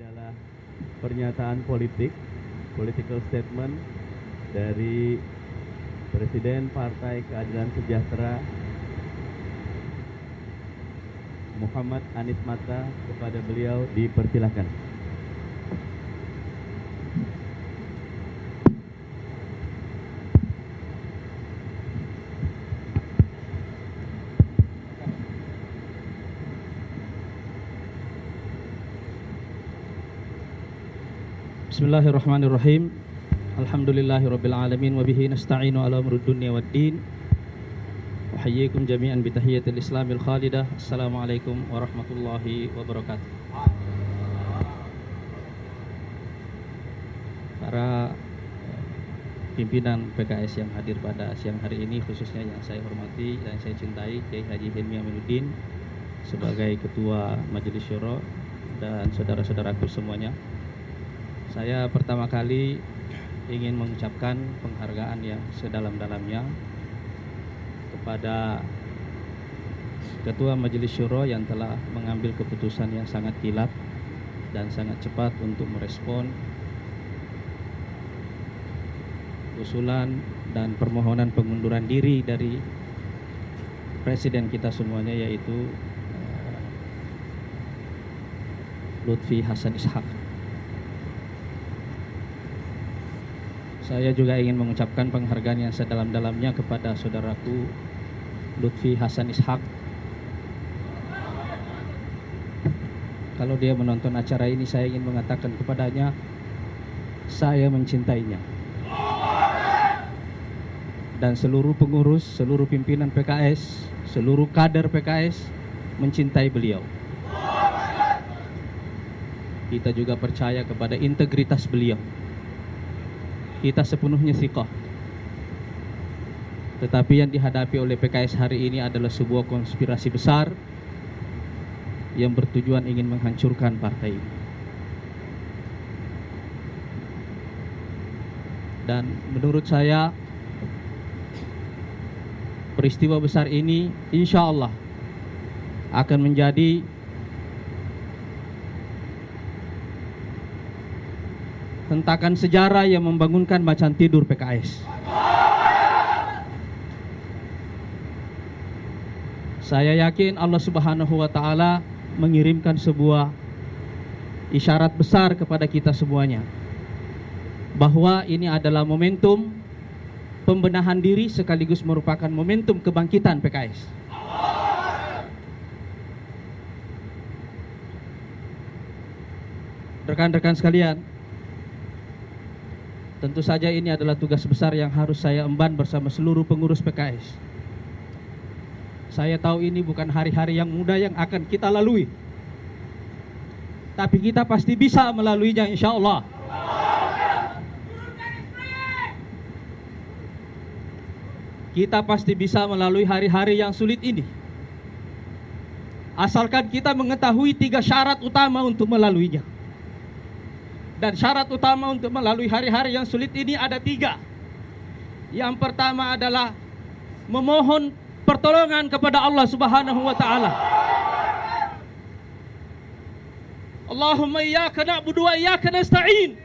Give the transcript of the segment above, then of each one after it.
adalah pernyataan political statement dari Presiden Partai Keadilan Sejahtera Muhammad Anies Mata. Kepada beliau dipersilakan. Bismillahirrahmanirrahim. Alhamdulillahirabbil alamin wa bihi nasta'inu ala umuri dunya waddin. Uhayyikum jami'an bi tahiyyatil islamil khalidah. Assalamualaikum warahmatullahi wabarakatuh. Para pimpinan PKS yang hadir pada siang hari ini, khususnya yang saya hormati dan saya cintai, Kiai Haji Hilmi Aminuddin sebagai Ketua Majelis Syuro dan saudara-saudaraku semuanya. Saya pertama kali ingin mengucapkan penghargaan yang sedalam-dalamnya kepada Ketua Majelis Syuro yang telah mengambil keputusan yang sangat kilat dan sangat cepat untuk merespon usulan dan permohonan pengunduran diri dari Presiden kita semuanya, yaitu Lutfi Hasan Ishak. Saya juga ingin mengucapkan penghargaan yang sedalam-dalamnya kepada saudaraku Lutfi Hasan Ishak. Kalau dia menonton acara ini, saya ingin mengatakan kepadanya, saya mencintainya. Dan seluruh pengurus, seluruh pimpinan PKS, seluruh kader PKS mencintai beliau. Kita juga percaya kepada integritas beliau. Kita sepenuhnya thiqah. Tetapi yang dihadapi oleh PKS hari ini adalah sebuah konspirasi besar yang bertujuan ingin menghancurkan partai ini. Dan menurut saya, peristiwa besar ini insya Allah akan menjadi hentakan sejarah yang membangunkan macan tidur PKS. Saya yakin Allah Subhanahu wa Ta'ala mengirimkan sebuah isyarat besar kepada kita semuanya, bahwa ini adalah momentum pembenahan diri sekaligus merupakan momentum kebangkitan PKS. Rekan-rekan sekalian, tentu saja ini adalah tugas besar yang harus saya emban bersama seluruh pengurus PKS. Saya tahu ini bukan hari-hari yang mudah yang akan kita lalui, tapi kita pasti bisa melaluinya insya Allah. Kita pasti bisa melalui hari-hari yang sulit ini, asalkan kita mengetahui 3 syarat utama untuk melaluinya. Dan syarat utama untuk melalui hari-hari yang sulit ini ada 3. Yang pertama adalah memohon pertolongan kepada Allah Subhanahu wa Ta'ala. Allahumma iyyaka na'budu wa iyyaka nasta'in.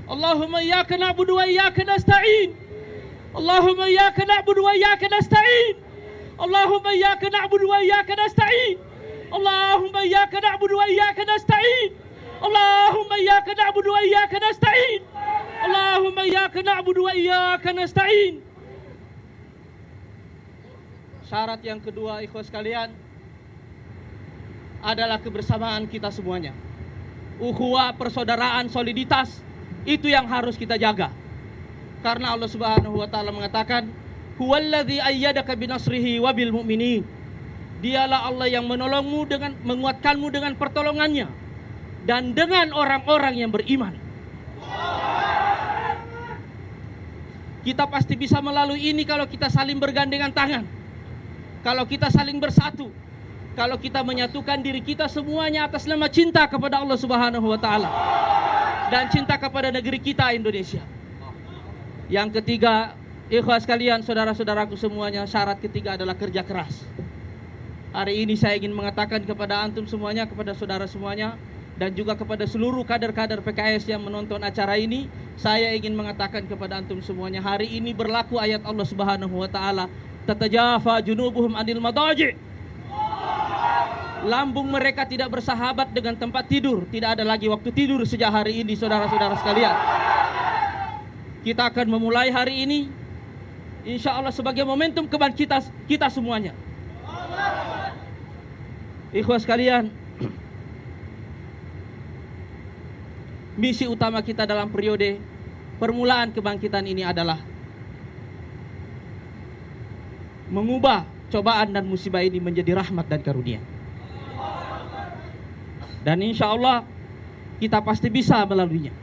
Allahumma iyyaka na'budu wa iyyaka nasta'in. Allahumma iyyaka na'budu wa iyyaka nasta'in. Allahumma iyyaka na'budu wa iyyaka nasta'in. Allahumma iyyaka na'budu wa iyyaka nasta'in. Allahumma iyyaka na'budu wa iyyaka nasta'in. Allahumma iyyaka na'budu wa iyyaka nasta'in. Syarat yang kedua, ikhwas sekalian, adalah kebersamaan kita semuanya. Ukhuwah, persaudaraan, soliditas, itu yang harus kita jaga. Karena Allah Subhanahu wa Ta'ala mengatakan, huwallazi ayyadaka binasrihi wa bil mu'minin. Dialah Allah yang menolongmu dengan menguatkanmu dengan pertolongannya dan dengan orang-orang yang beriman. Kita pasti bisa melalui ini kalau kita saling bergandengan tangan, kalau kita saling bersatu, kalau kita menyatukan diri kita semuanya atas nama cinta kepada Allah Subhanahu wa Ta'ala dan cinta kepada negeri kita Indonesia. Yang ketiga, ikhwas sekalian, saudara-saudaraku semuanya, syarat ketiga adalah kerja keras. Hari ini saya ingin mengatakan kepada antum semuanya, kepada saudara semuanya, dan juga kepada seluruh kader-kader PKS yang menonton acara ini, saya ingin mengatakan kepada antum semuanya, hari ini berlaku ayat Allah Subhanahu wa taala, tatajafa junubuhum anil madaji'. Lambung mereka tidak bersahabat dengan tempat tidur, tidak ada lagi waktu tidur sejak hari ini, saudara-saudara sekalian. Kita akan memulai hari ini insya Allah sebagai momentum kebangkitan kita semuanya. Ikhwas sekalian, misi utama kita dalam periode permulaan kebangkitan ini adalah mengubah cobaan dan musibah ini menjadi rahmat dan karunia. Dan insya Allah kita pasti bisa melaluinya.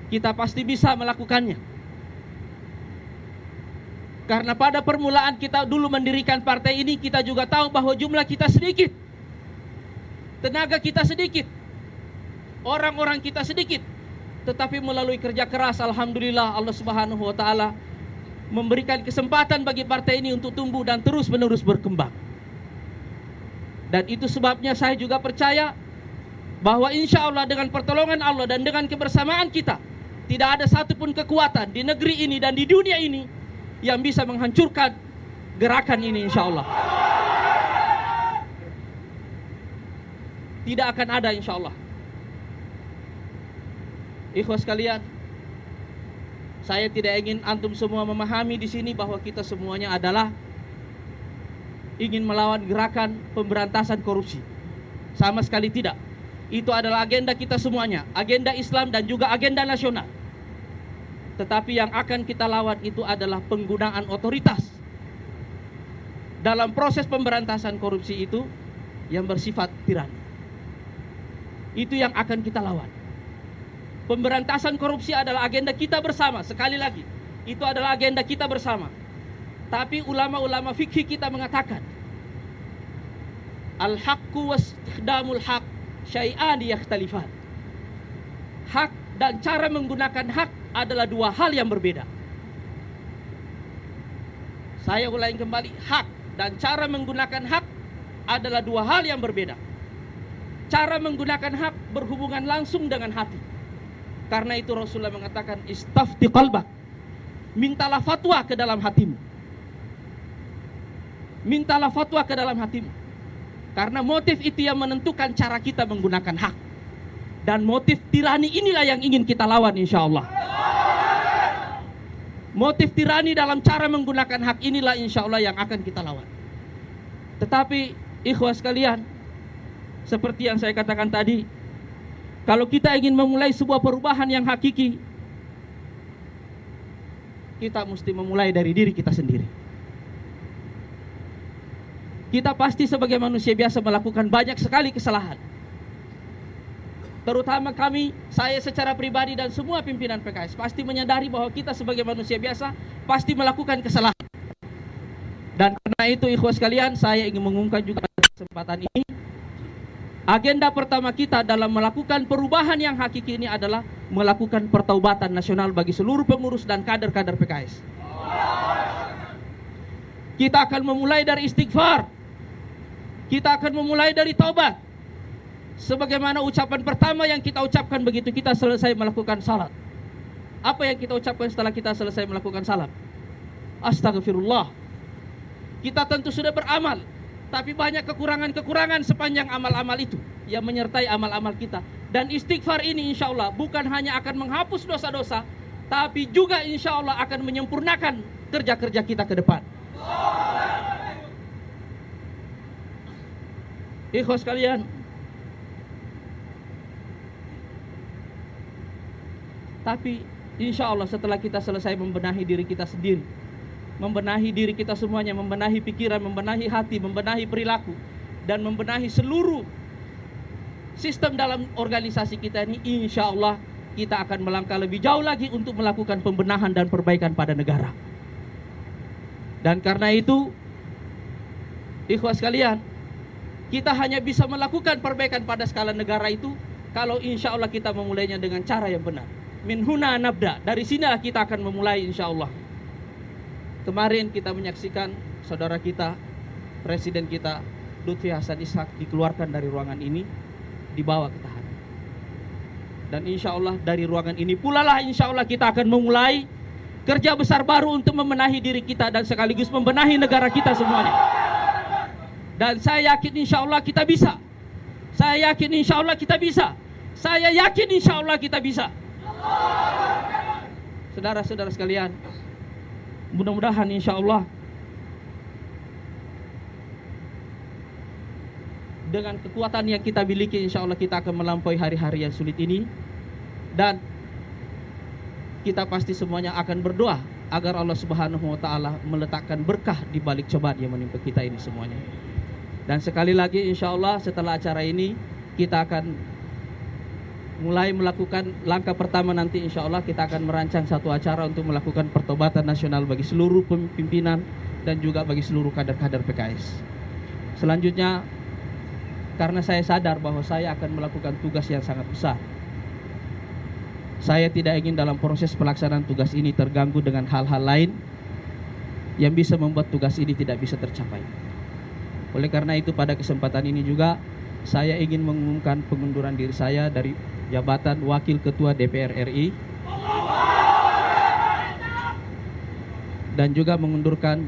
Kita pasti bisa melakukannya. Karena pada permulaan kita dulu mendirikan partai ini, kita juga tahu bahwa jumlah kita sedikit, tenaga kita sedikit, orang-orang kita sedikit. Tetapi melalui kerja keras, alhamdulillah Allah Subhanahu wa taala memberikan kesempatan bagi partai ini untuk tumbuh dan terus-menerus berkembang. Dan itu sebabnya saya juga percaya bahwa insya Allah dengan pertolongan Allah dan dengan kebersamaan kita, tidak ada satupun kekuatan di negeri ini dan di dunia ini yang bisa menghancurkan gerakan ini insya Allah. Tidak akan ada insya Allah. Ikhwas sekalian, saya tidak ingin antum semua memahami di sini bahwa kita semuanya adalah ingin melawan gerakan pemberantasan korupsi. Sama sekali tidak. Itu adalah agenda kita semuanya, agenda Islam dan juga agenda nasional. Tetapi yang akan kita lawan itu adalah penggunaan otoritas dalam proses pemberantasan korupsi itu yang bersifat tirani. Itu yang akan kita lawan. Pemberantasan korupsi adalah agenda kita bersama. Sekali lagi, itu adalah agenda kita bersama. Tapi ulama-ulama fikih kita mengatakan, al-haqqu wastikhdamul haq syai'ani yakhtalifan. Hak dan cara menggunakan hak adalah dua hal yang berbeda. Saya ulangi kembali, hak dan cara menggunakan hak adalah dua hal yang berbeda. Cara menggunakan hak berhubungan langsung dengan hati. Karena itu Rasulullah mengatakan, istafti qalbak, mintalah fatwa ke dalam hatimu. Mintalah fatwa ke dalam hatimu. Karena motif itu yang menentukan cara kita menggunakan hak. Dan motif tirani inilah yang ingin kita lawan insya Allah. Motif tirani dalam cara menggunakan hak inilah insya Allah yang akan kita lawan. Tetapi ikhwas sekalian, seperti yang saya katakan tadi, kalau kita ingin memulai sebuah perubahan yang hakiki, kita mesti memulai dari diri kita sendiri. Kita pasti sebagai manusia biasa melakukan banyak sekali kesalahan. Terutama kami, saya secara pribadi dan semua pimpinan PKS pasti menyadari bahwa kita sebagai manusia biasa pasti melakukan kesalahan. Dan karena itu ikhwas sekalian, saya ingin mengumumkan juga pada kesempatan ini, agenda pertama kita dalam melakukan perubahan yang hakiki ini adalah melakukan pertaubatan nasional bagi seluruh pengurus dan kader-kader PKS. Kita akan memulai dari istighfar. Kita akan memulai dari taubat. Sebagaimana ucapan pertama yang kita ucapkan begitu kita selesai melakukan salat. Apa yang kita ucapkan setelah kita selesai melakukan salat? Astagfirullah. Kita tentu sudah beramal, tapi banyak kekurangan-kekurangan sepanjang amal-amal itu yang menyertai amal-amal kita. Dan istighfar ini insya Allah bukan hanya akan menghapus dosa-dosa, tapi juga insya Allah akan menyempurnakan kerja-kerja kita ke depan. Ikhwas sekalian, tapi insya Allah setelah kita selesai membenahi diri kita sendiri, membenahi diri kita semuanya, membenahi pikiran, membenahi hati, membenahi perilaku, dan membenahi seluruh sistem dalam organisasi kita ini, insya Allah kita akan melangkah lebih jauh lagi untuk melakukan pembenahan dan perbaikan pada negara. Dan karena itu, ikhwas sekalian, kita hanya bisa melakukan perbaikan pada skala negara itu kalau insya Allah kita memulainya dengan cara yang benar. Min huna nabda, dari sinilah kita akan memulai insya Allah. Kemarin kita menyaksikan saudara kita, presiden kita Lutfi Hasan Ishak dikeluarkan dari ruangan ini, dibawa ke tahanan. Dan insya Allah dari ruangan ini pula lah insya Allah kita akan memulai kerja besar baru untuk membenahi diri kita dan sekaligus membenahi negara kita semuanya. Dan saya yakin insya Allah kita bisa. Saya yakin insya Allah kita bisa. Saya yakin insya Allah kita bisa. Saudara-saudara sekalian, mudah-mudahan insya Allah dengan kekuatan yang kita miliki insya Allah kita akan melampaui hari-hari yang sulit ini. Dan kita pasti semuanya akan berdoa agar Allah Subhanahu wa Ta'ala meletakkan berkah di balik cobaan yang menimpa kita ini semuanya. Dan sekali lagi insya Allah setelah acara ini kita akan mulai melakukan langkah pertama. Nanti insya Allah kita akan merancang satu acara untuk melakukan pertobatan nasional bagi seluruh pimpinan dan juga bagi seluruh kader-kader PKS. Selanjutnya, karena saya sadar bahwa saya akan melakukan tugas yang sangat besar, saya tidak ingin dalam proses pelaksanaan tugas ini terganggu dengan hal-hal lain yang bisa membuat tugas ini tidak bisa tercapai. Oleh karena itu pada kesempatan ini juga saya ingin mengumumkan pengunduran diri saya dari jabatan Wakil Ketua DPR RI dan juga mengundurkan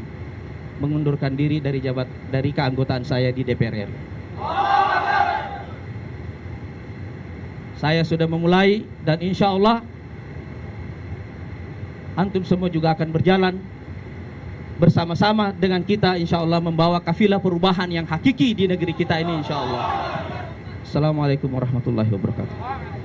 diri dari keanggotaan saya di DPR RI. Saya sudah memulai dan insya Allah antum semua juga akan berjalan bersama-sama dengan kita insya Allah membawa kafilah perubahan yang hakiki di negeri kita ini insya Allah. Assalamualaikum warahmatullahi wabarakatuh.